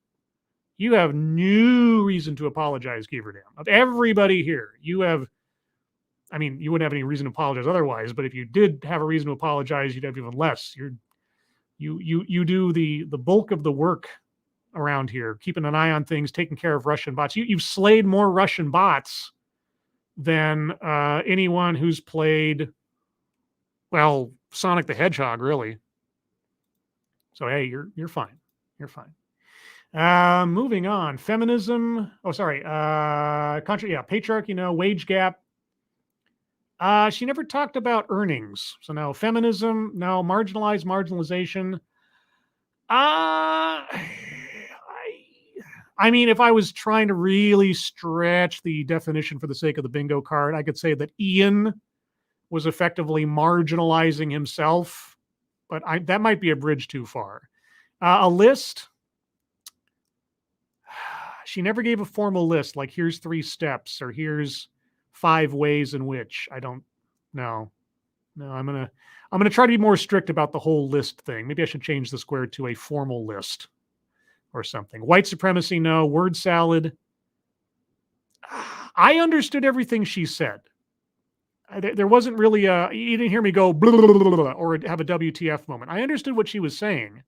You have no reason to apologize, Kiefer Dam. Of everybody here, you have, I mean, you wouldn't have any reason to apologize otherwise, but if you did have a reason to apologize, you'd have even less. You do the bulk of the work around here, keeping an eye on things, taking care of Russian bots. You've slayed more Russian bots than anyone who's played, well, Sonic the Hedgehog, really. So hey, you're fine. You're fine. Moving on. Feminism. Oh, sorry. Country. Yeah. Patriarchy. No. Wage gap. She never talked about earnings. So no. Feminism. No. Marginalization. I mean, if I was trying to really stretch the definition for the sake of the bingo card, I could say that Ian was effectively marginalizing himself, but that might be a bridge too far. A list. She never gave a formal list, like here's 3 steps or here's 5 ways in which. I don't know. No, I'm gonna try to be more strict about the whole list thing. Maybe I should change the square to a formal list or something. White supremacy, no. Word salad. I understood everything she said. There wasn't really you didn't hear me go blah, blah, blah, blah, or have a WTF moment. I understood what she was saying.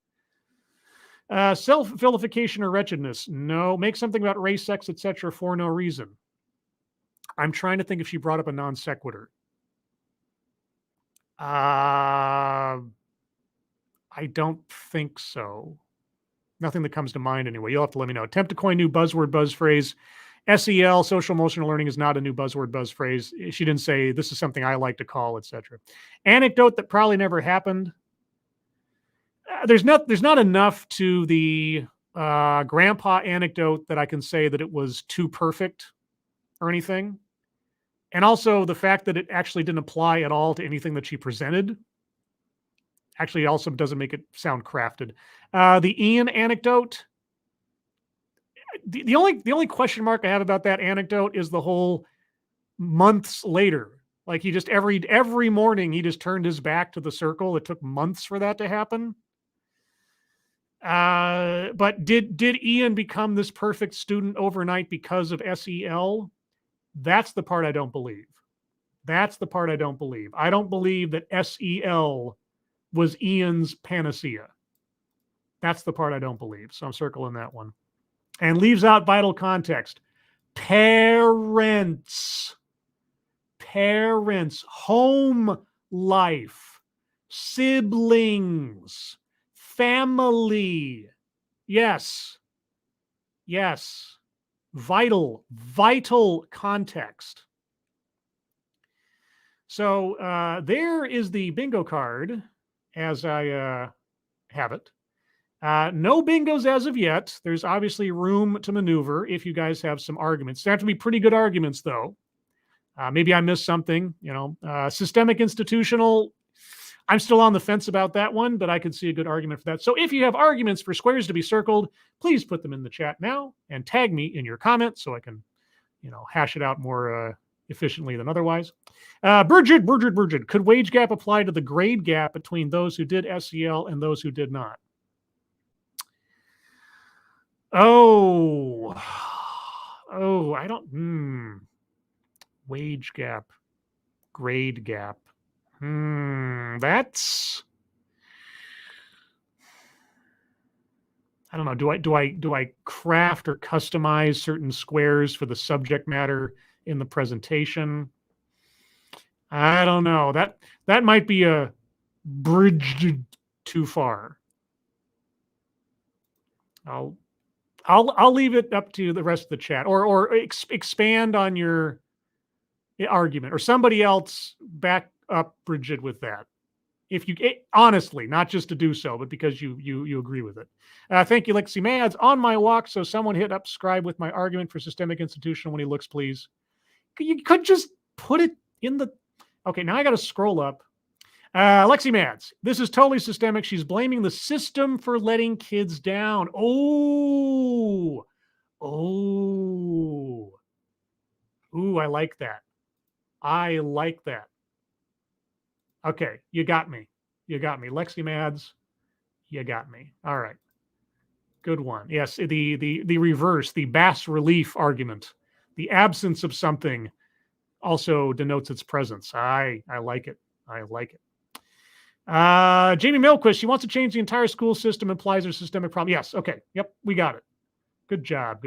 Self-vilification or wretchedness. No. Make something about race, sex, etc. for no reason. I'm trying to think if she brought up a non sequitur. I don't think so. Nothing that comes to mind anyway. You'll have to let me know. Attempt to coin new buzzword, buzz phrase. SEL, social emotional learning, is not a new buzzword, buzz phrase. She didn't say this is something I like to call, etc. Anecdote that probably never happened. There's not enough to the grandpa anecdote that I can say that it was too perfect or anything. And also the fact that it actually didn't apply at all to anything that she presented actually also doesn't make it sound crafted. The Ian anecdote, the only question mark I have about that anecdote is the whole months later. Like he just every morning he just turned his back to the circle. It took months for that to happen. But did Ian become this perfect student overnight because of SEL? That's the part I don't believe. That's the part I don't believe. I don't believe that SEL was Ian's panacea. That's the part I don't believe. So I'm circling that one. And leaves out vital context. Parents, home life, siblings, family. Yes. Vital context. So there is the bingo card as I have it. No bingos as of yet. There's obviously room to maneuver if you guys have some arguments. They have to be pretty good arguments, though. Maybe I missed something. Systemic institutional. I'm still on the fence about that one, but I could see a good argument for that. So if you have arguments for squares to be circled, please put them in the chat now and tag me in your comments so I can, hash it out more efficiently than otherwise. Bridget. Could wage gap apply to the grade gap between those who did SEL and those who did not? Oh, I don't. Wage gap, grade gap. That's. I don't know. Do I craft or customize certain squares for the subject matter in the presentation? I don't know. That might be a bridge too far. I'll leave it up to the rest of the chat, or expand on your argument, or somebody else back up Bridget with that. If you honestly, not just to do so, but because you agree with it. Thank you, Lexi Mads. On my walk, so someone hit subscribe with my argument for systemic institutional when he looks, please. You could just put it in the. Okay, now I got to scroll up. Lexi Mads, this is totally systemic. She's blaming the system for letting kids down. Ooh, I like that. I like that. Okay, you got me. Lexi Mads, you got me. All right. Good one. Yes, the reverse, the bas relief argument. The absence of something also denotes its presence. I like it. I like it. Jamie Milquist, she wants to change the entire school system, implies there's a systemic problem. Yes, okay. Yep, we got it. Good job.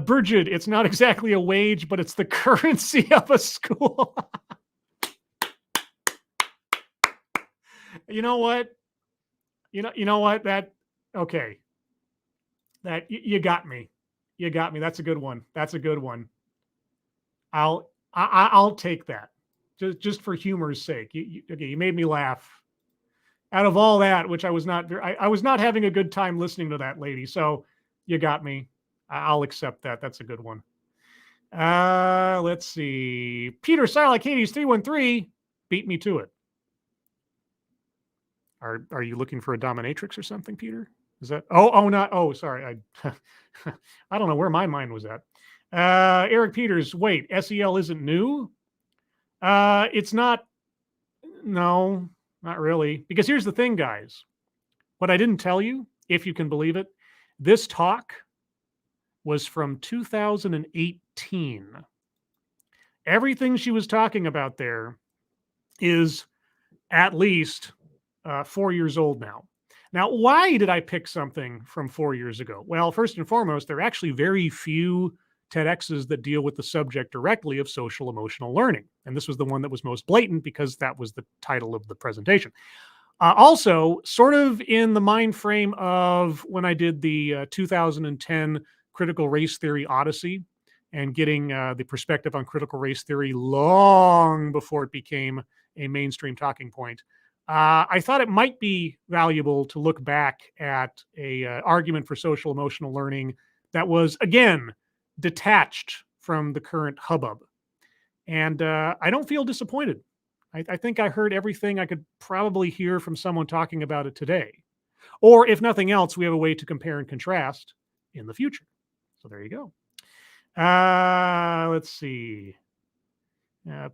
Bridget, it's not exactly a wage, but it's the currency of a school. You know what? You know what? Okay. You got me. That's a good one. I'll take that. Just for humor's sake. You made me laugh. Out of all that, which I was not having a good time listening to that lady. So you got me. I'll accept that. That's a good one. Let's see. Peter Silak Hades 313 beat me to it. Are you looking for a dominatrix or something, Peter? Is that? Sorry. I don't know where my mind was at. Eric Peters, wait, SEL isn't new? It's not. No, not really. Because here's the thing, guys. What I didn't tell you, if you can believe it, this talk was from 2018. Everything she was talking about there is at least 4 years old now. Now, why did I pick something from 4 years ago? Well, first and foremost, there are actually very few TEDx's that deal with the subject directly of social emotional learning. And this was the one that was most blatant because that was the title of the presentation. Also, sort of in the mind frame of when I did the 2010 Critical Race Theory Odyssey and getting the perspective on critical race theory long before it became a mainstream talking point. I thought it might be valuable to look back at a argument for social emotional learning that was, again, detached from the current hubbub. And I don't feel disappointed. I think I heard everything I could probably hear from someone talking about it today. Or if nothing else, we have a way to compare and contrast in the future. So there you go. Let's see.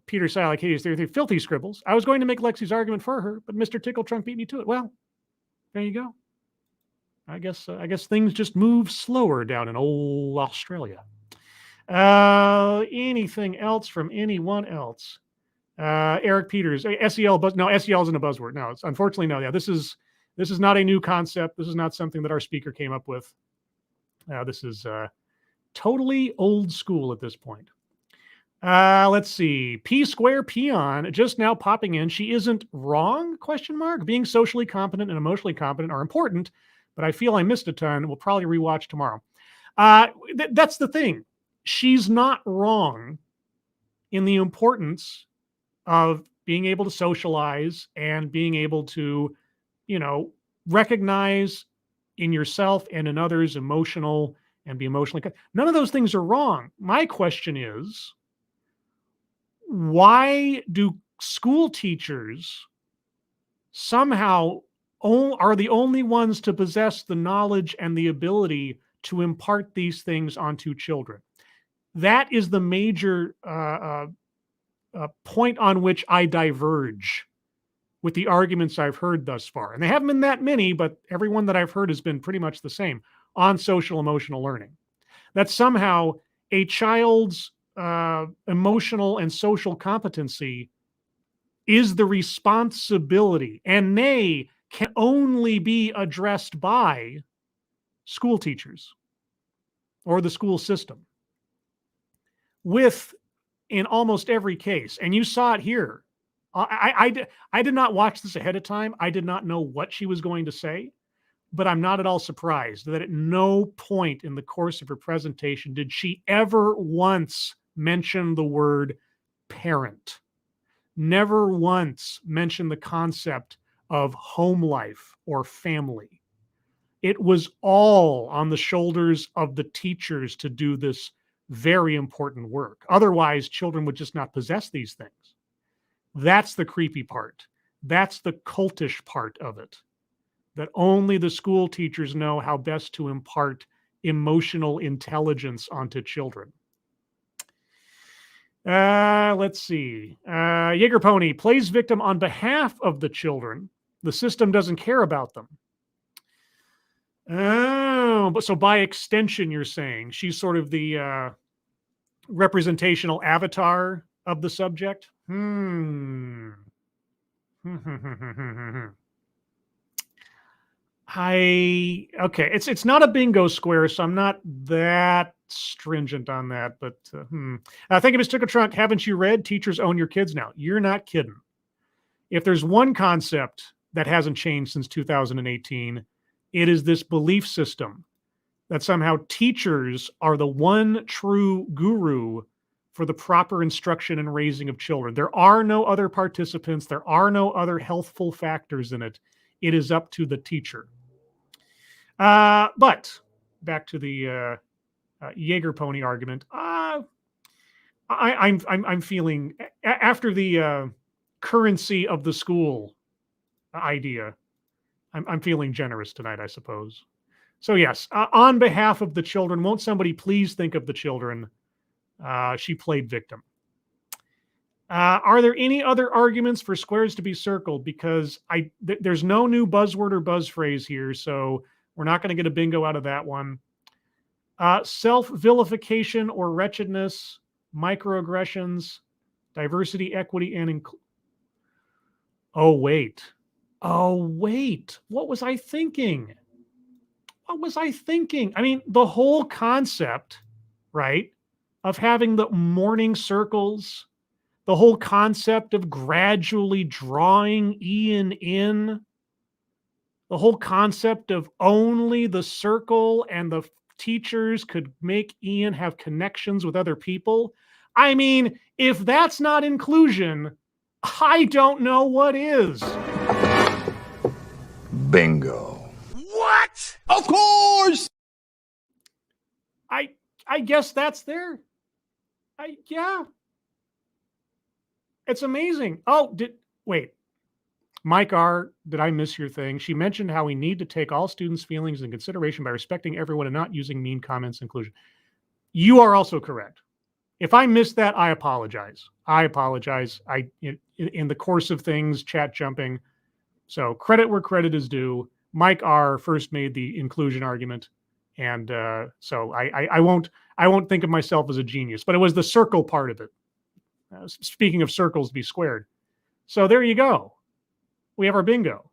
Peter Silak, Hades, filthy scribbles. I was going to make Lexi's argument for her, but Mr. Tickle Trunk beat me to it. Well, there you go. I guess things just move slower down in old Australia. Anything else from anyone else? Eric Peters, SEL, no, SEL isn't a buzzword. No, it's unfortunately no. Yeah, this is not a new concept. This is not something that our speaker came up with. This is totally old school at this point. Let's see. P Square Peon just now popping in. She isn't wrong? ? Being socially competent and emotionally competent are important, but I feel I missed a ton. We'll probably rewatch tomorrow. That's the thing. She's not wrong in the importance of being able to socialize and being able to, recognize in yourself and in others emotional and be emotionally. None of those things are wrong. My question is, why do school teachers somehow are the only ones to possess the knowledge and the ability to impart these things onto children? That is the major point on which I diverge with the arguments I've heard thus far. And they haven't been that many, but every one that I've heard has been pretty much the same on social emotional learning. That somehow a child's emotional and social competency is the responsibility, and they can only be addressed by school teachers or the school system. In almost every case, and you saw it here. I did not watch this ahead of time. I did not know what she was going to say, but I'm not at all surprised that at no point in the course of her presentation did she ever once mention the word parent. Never once mention the concept of home life or family. It was all on the shoulders of the teachers to do this very important work. Otherwise, children would just not possess these things. That's the creepy part. That's the cultish part of it. That only the school teachers know how best to impart emotional intelligence onto children. Let's see. Jaeger Pony plays victim on behalf of the children. The system doesn't care about them. Oh, but so by extension, you're saying she's sort of the representational avatar of the subject? Okay, it's not a bingo square, so I'm not that stringent on that, but thank you, Ms. Took a Trunk. Haven't you read Teachers Own Your Kids Now? You're not kidding. If there's one concept that hasn't changed since 2018, it is this belief system that somehow teachers are the one true guru for the proper instruction and raising of children. There are no other participants. There are no other healthful factors in it. It is up to the teacher. But back to the Jaeger Pony argument. I'm feeling after the currency of the school idea. I'm feeling generous tonight, I suppose. So yes, on behalf of the children, won't somebody please think of the children? She played victim. Are there any other arguments for squares to be circled? Because there's no new buzzword or buzz phrase here, so we're not going to get a bingo out of that one. Self-vilification or wretchedness, microaggressions, diversity, equity, and Oh, wait. What was I thinking? I mean, the whole concept, right, of having the morning circles, the whole concept of gradually drawing Ian in, the whole concept of only the circle and the teachers could make Ian have connections with other people. I mean, if that's not inclusion, I don't know what is. Bingo. What? Of course! I guess that's there. Yeah. It's amazing. Oh, wait. Mike R., did I miss your thing? She mentioned how we need to take all students' feelings in consideration by respecting everyone and not using mean comments inclusion. You are also correct. If I missed that, I apologize. In the course of things, chat jumping. So credit where credit is due. Mike R. first made the inclusion argument. And so I won't think of myself as a genius, but it was the circle part of it. Speaking of circles be squared. So there you go. We have our bingo.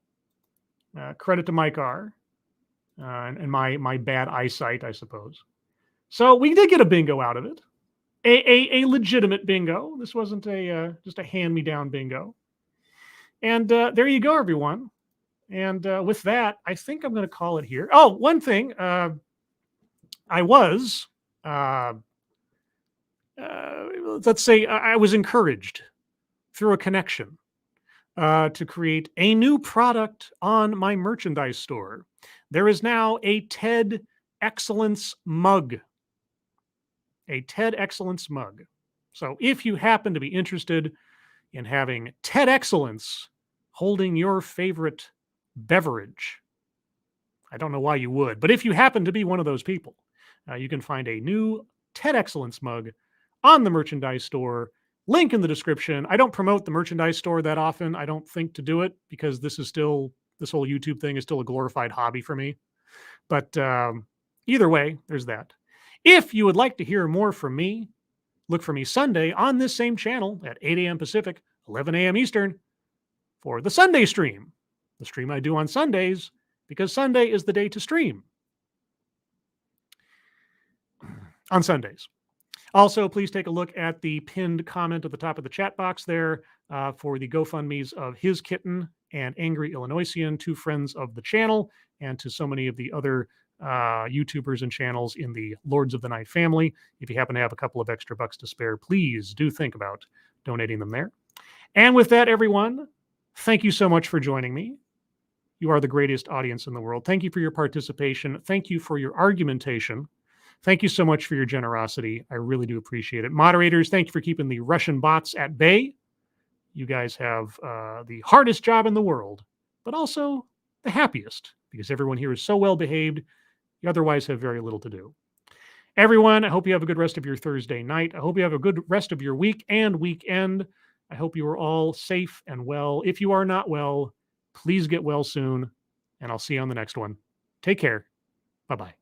Credit to Mike R. And my bad eyesight, I suppose. So we did get a bingo out of it. A legitimate bingo. This wasn't just a hand-me-down bingo. And there you go, everyone. And with that, I think I'm going to call it here. Oh, one thing. I was, let's say, I was encouraged through a connection to create a new product on my merchandise store. There is now a TED Excellence mug. A TED Excellence mug. So if you happen to be interested in having TED Excellence holding your favorite beverage, I don't know why you would, but if you happen to be one of those people, you can find a new TED Excellence mug on the merchandise store. Link in the description. I don't promote the merchandise store that often. I don't think to do it because this whole YouTube thing is still a glorified hobby for me. But either way, there's that. If you would like to hear more from me, look for me Sunday on this same channel at 8 a.m. Pacific, 11 a.m. Eastern for the Sunday stream. The stream I do on Sundays because Sunday is the day to stream. On Sundays. Also, please take a look at the pinned comment at the top of the chat box there for the GoFundMes of His Kitten and Angry Illinoisian, two friends of the channel, and to so many of the other YouTubers and channels in the Lords of the Night family. If you happen to have a couple of extra bucks to spare, please do think about donating them there. And with that, everyone, thank you so much for joining me. You are the greatest audience in the world. Thank you for your participation. Thank you for your argumentation. Thank you so much for your generosity. I really do appreciate it. Moderators, thank you for keeping the Russian bots at bay. You guys have the hardest job in the world, but also the happiest, because everyone here is so well behaved. You otherwise have very little to do. Everyone, I hope you have a good rest of your Thursday night. I hope you have a good rest of your week and weekend. I hope you are all safe and well. If you are not well, please get well soon, and I'll see you on the next one. Take care. Bye-bye.